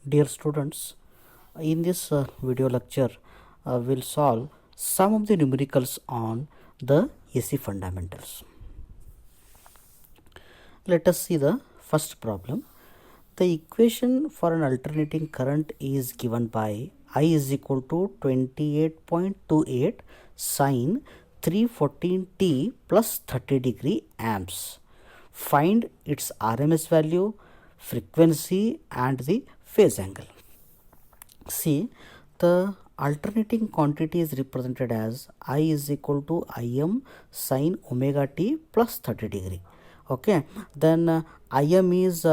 Dear students, in this video lecture, we'll solve some of the numericals on the AC fundamentals. Let us see the first problem. The equation for an alternating current is given by I is equal to 28.28 sine 314t plus 30 degree amps. Find its RMS value, frequency and the phase angle. See, the alternating quantity is represented as I is equal to Im sine omega t plus 30 degree. Okay, then Im is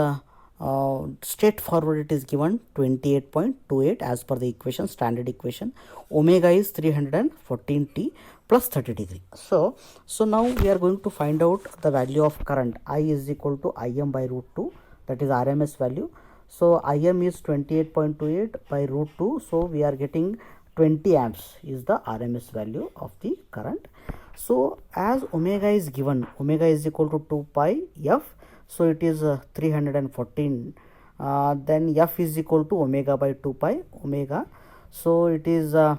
straightforward, it is given 28.28 as per the equation, standard equation. Omega is 314t plus 30 degree. So now we are going to find out the value of current. I is equal to Im by root 2, that is RMS value. So Im is 28.28 by root 2, so we are getting 20 amps is the RMS value of the current. So as omega is given, omega is equal to 2 pi f, so it is 314, then f is equal to omega by 2 pi omega, so it is the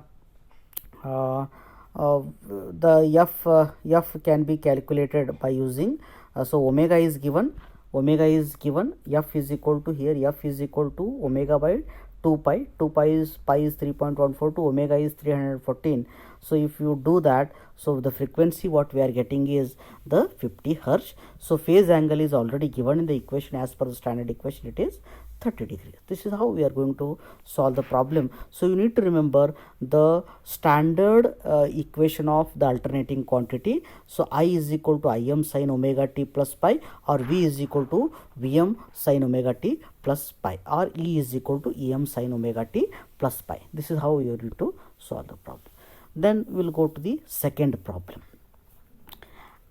f can be calculated by using, so omega is given, f is equal to, here f is equal to omega by 2 pi, pi is 3.142, omega is 314. So if you do that, so the frequency what we are getting is the 50 hertz. So phase angle is already given in the equation, as per the standard equation it is 30 degrees. This is how we are going to solve the problem. So you need to remember the standard equation of the alternating quantity. So I is equal to Im sin omega t plus pi, or V is equal to Vm sin omega t plus pi, or E is equal to Em sin omega t plus pi. This is how you need to solve the problem. Then we will go to the second problem.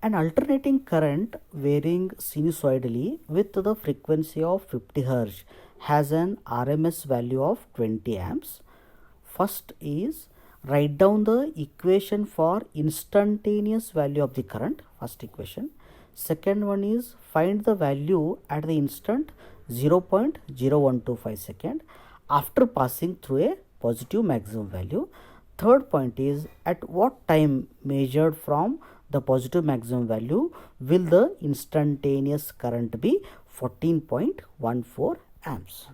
An alternating current varying sinusoidally with the frequency of 50 Hz has an RMS value of 20 amps. First is write down the equation for instantaneous value of the current, first equation. Second one is find the value at the instant 0.0125 second after passing through a positive maximum value. Third point is at what time measured from the positive maximum value will the instantaneous current be 14.14 amps.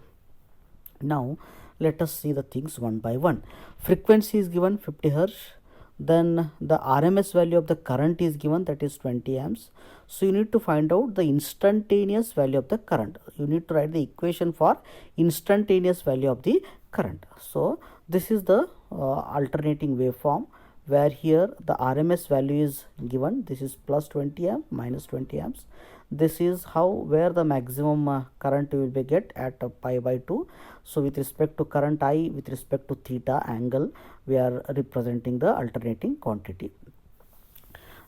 Now let us see the things one by one. Frequency is given 50 hertz, then the RMS value of the current is given, that is 20 amps. So you need to find out the instantaneous value of the current. You need to write the equation for instantaneous value of the current. So this is the alternating waveform, where here the RMS value is given, this is plus 20 amp minus 20 amps. This is how, where the maximum current will be get at pi by 2. So with respect to current I, with respect to theta angle, we are representing the alternating quantity.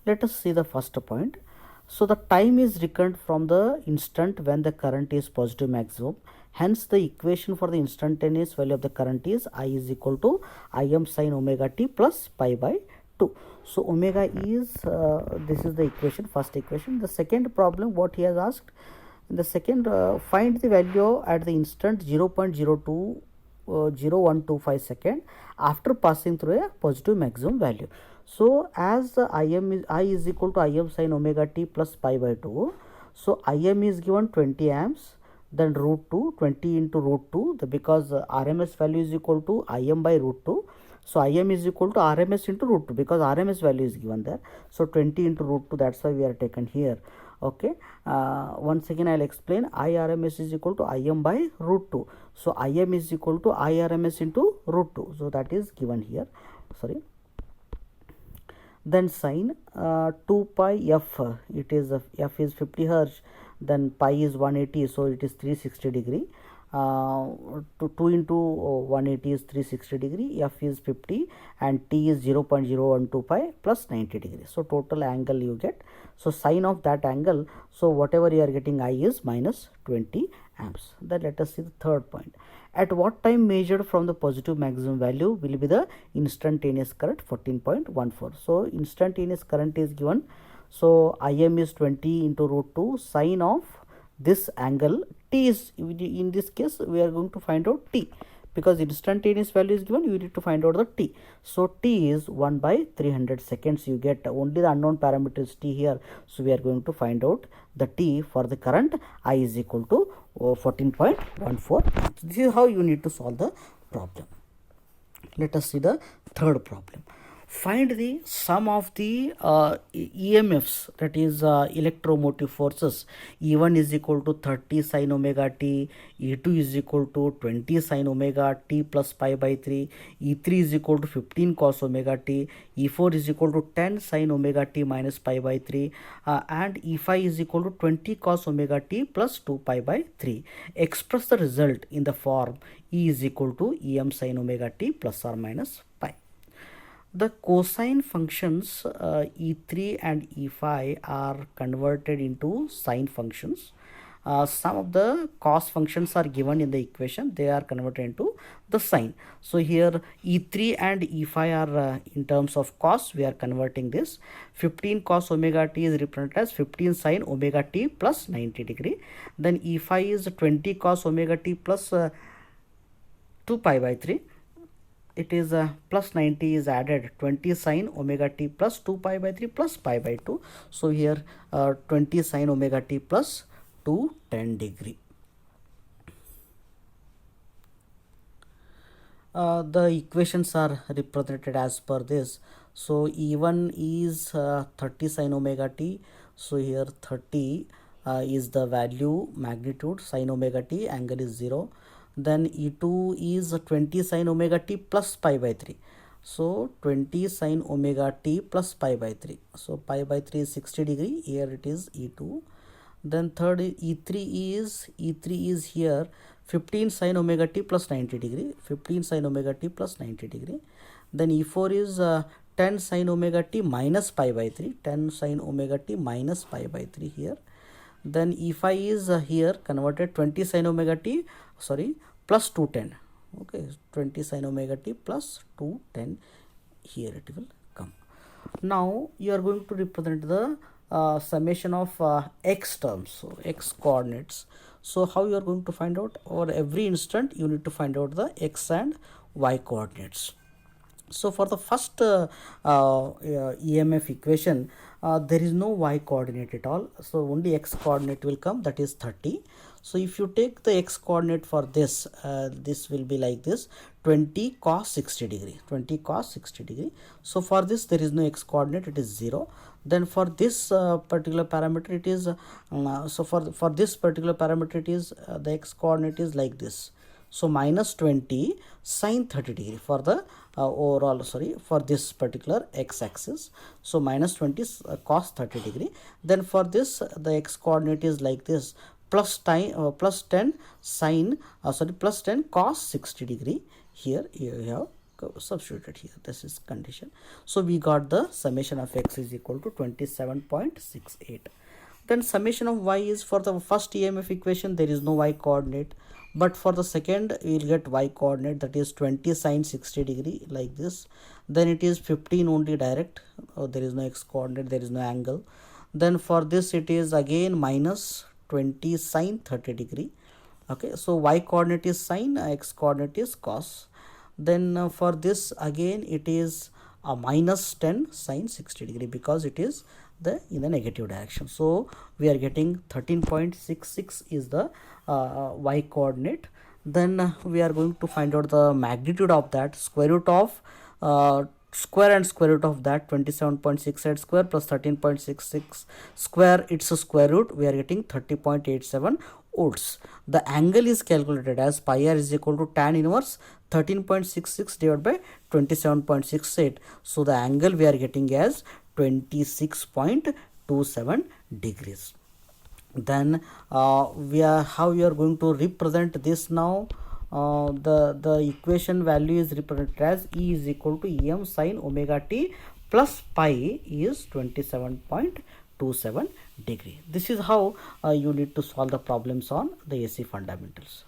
Let us see the first point. So the time is reckoned from the instant when the current is positive maximum. Hence the equation for the instantaneous value of the current is I is equal to Im sin omega t plus pi by 2. So omega is, this is the equation, first equation. The second problem what he has asked, in the second, find the value at the instant 0.0125 second after passing through a positive maximum value. So as I is equal to Im sin omega t plus pi by 2, so Im is given 20 amps, then root 2, 20 into root 2, because RMS value is equal to Im by root 2. So Im is equal to RMS into root 2, because RMS value is given there. So 20 into root 2, that's why we are taken here. Okay, once again I will explain. IRMS is equal to Im by root 2. So Im is equal to IRMS into root 2. So that is given here. Sorry. Then sine 2 pi f, it is f is 50 hertz, then pi is 180, so it is 360 degree. 2 into 180 is 360 degree, f is 50 and t is 0.012 pi plus 90 degrees. So total angle you get. So sine of that angle, so whatever you are getting I is minus 20 amps. Then let us see the third point. At what time measured from the positive maximum value will be the instantaneous current 14.14. So instantaneous current is given. So Im is 20 into root 2 sine of this angle t is, in this case we are going to find out t, because instantaneous value is given, you need to find out the t. So t is 1 by 300 seconds. You get only the unknown parameter is t here. So we are going to find out the t for the current I is equal to 14.14. This is how you need to solve the problem. Let us see the third problem. Find the sum of the EMFs, that is electromotive forces. E1 is equal to 30 sin omega t, E2 is equal to 20 sin omega t plus pi by 3, E3 is equal to 15 cos omega t, E4 is equal to 10 sin omega t minus pi by 3, and E5 is equal to 20 cos omega t plus 2 pi by 3. Express the result in the form E is equal to Em sin omega t plus or minus pi. The cosine functions E3 and E5 are converted into sine functions. Some of the cos functions are given in the equation, they are converted into the sine. So here E3 and E5 are in terms of cos, we are converting this. 15 cos omega t is represented as 15 sin omega t plus 90 degree. Then E5 is 20 cos omega t plus 2 pi by 3. It is plus 90 is added, 20 sin omega t plus 2 pi by 3 plus pi by 2. So here 20 sin omega t plus 210 degree. The equations are represented as per this. So E1 is 30 sin omega t. So here 30 is the value magnitude, sin omega t, angle is 0. Then E2 is 20 sin omega t plus pi by 3. So 20 sin omega t plus pi by 3. So pi by 3 is 60 degree. Here it is E2. Then third E3 is here 15 sin omega t plus 90 degree. 15 sin omega t plus 90 degree. Then E4 is 10 sin omega t minus pi by 3. 10 sin omega t minus pi by 3 here. Then E5 is here converted 20 sin omega t, sorry, plus 210. Okay, 20 sin omega t plus 210, here it will come. Now you are going to represent the summation of x terms, so x coordinates. So how you are going to find out? Over every instant you need to find out the x and y coordinates. So for the first EMF equation, there is no y coordinate at all. So only x coordinate will come, that is 30. So if you take the x coordinate for this, this will be like this, 20 cos 60 degree, 20 cos 60 degree. So for this there is no x coordinate, it is 0. Then for this particular parameter it is, so for this particular parameter it is, the x coordinate is like this. So minus 20 sin 30 degree for the overall, sorry, for this particular x axis. So minus 20 cos 30 degree. Then for this the x coordinate is like this, plus 10 sin, plus 10 cos 60 degree. Here you have substituted here, this is condition. So we got the summation of x is equal to 27.68. Then summation of y is, for the first EMF equation there is no y coordinate, but for the second we will get y coordinate, that is 20 sin 60 degree like this. Then it is 15 only direct, there is no x coordinate, there is no angle. Then for this it is again minus 20 sin 30 degree. Okay, so y coordinate is sin, x coordinate is cos. Then for this again it is a minus 10 sin 60 degree, because it is in the negative direction. So we are getting 13.66 is the y coordinate. Then we are going to find out the magnitude of that, square root of square and square root of that, 27.68 square plus 13.66 square, it's a square root, we are getting 30.87 volts. The angle is calculated as pi r is equal to tan inverse 13.66 divided by 27.68. So the angle we are getting as 26.27 degrees. Then how we are going to represent this now? The equation value is represented as E is equal to Em sin omega t plus pi is 27.27 degree. This is how you need to solve the problems on the AC fundamentals.